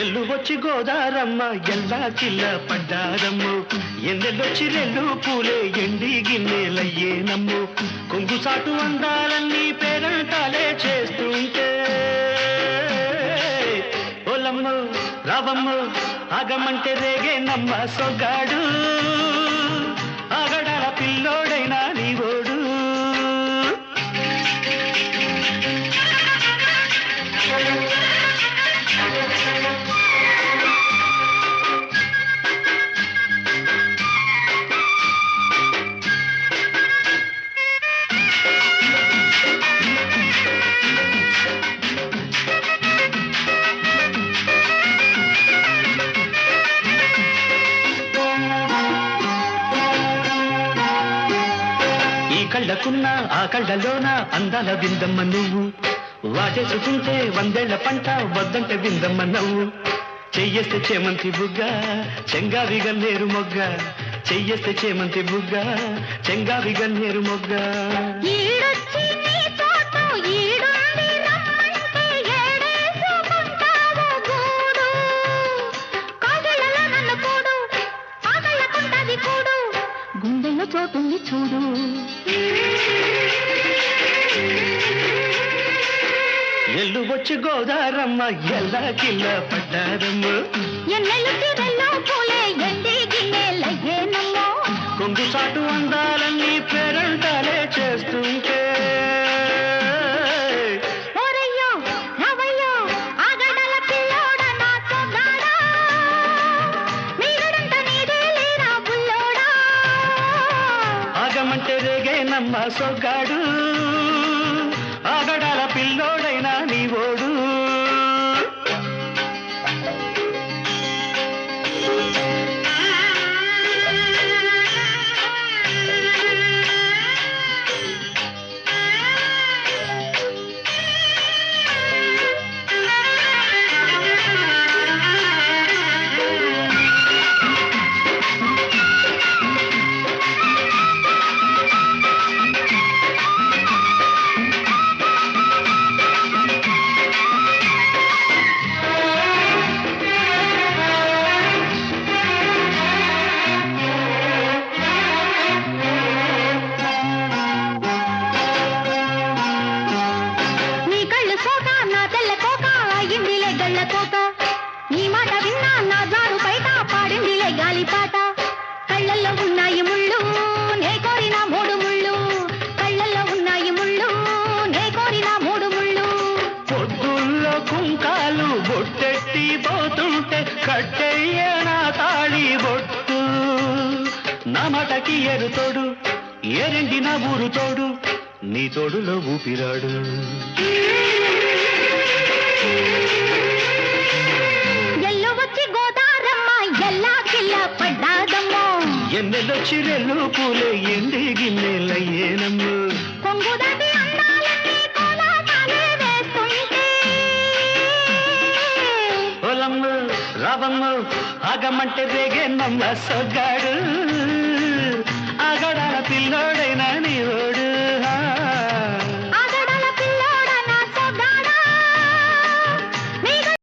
ఎల్లువచ్చి గోదారమ్మ ఎల్లా కిల్ల పడ్డారమ్ము ఎన్నెల్లొచ్చి రెల్లు పూలే ఎండి గిన్నెలయ్యేనమ్ము కొంగు సాటు అందాలన్నీ పేరంటాలే చేస్తుంటే ఓలమ్మ రావమ్మ ఆగమంటే రేగేనమ్మ సొగ్గాడు ఆగడాల పిల్లోడైనా నీవోడు కళ్ళకున్న ఆ కళ్ళలోన అందాల విందమ్మ నువ్వు వాటేసుకుంటే వందేళ్ల పంట వద్దంటే విందమ్మ నవ్వు చెయ్యేస్తే చేమంతి బుగ్గ చెంగావి గన్నేరు మొగ్గ చెయ్యేస్తే చేమంతి బుగ్గ చెంగావి గన్నేరు మొగ్గ గుండెలో చోటుంది చూడు ఎల్లు వచ్చి గోదారమ్మ ఎల్లా కిల్ల పడ్డారమ్మ ఎన్నెల్లు తిరల్లో పూలే ఎండి గిన్నెలయ్యేనమ్మో కొంగు సాటు అందాలన్నీ పేరంటాలే చేస్తుంటే ఓరయ్యో రవయ్యో ఆగడాల పిల్లోడ నా సొగ్గాడా మీరంట నీదే లేరా బుల్లోడా ఆగమంటే రేగేనమ్మ సొగ్గాడు ఆగడాల పిల్లోడైనా నీవోడు నీ మాట విన్నా నా జారు బయట పాడిందిలే గాలిపాట కళ్ళల్లో ఉన్నాయి ముళ్ళు నే కోరిన మూడు ముళ్ళు కళ్ళల్లో ఉన్నాయి ముళ్ళు నే కోరిన మూడు ముళ్ళు పొద్దుల్లో కుంకాలు బొట్టెట్టి పోతుంటే కట్టెయ్య నా తాళి బొట్టు నా మాటకి ఎరుతోడు ఎరండి నా ఊరు తోడు నీ తోడులో ఊపిరాడు ఎన్నెల్లొచ్చి రెల్లు పూలే ఎండి గిన్నెలయ్యేనమ్మ కొంగుదాటి అందాలన్నీ కోలాటాలే వేస్తుంటే ఓలమ్మ రావమ్మ ఆగమంటే రేగేనమ్మ సొగ్గాడు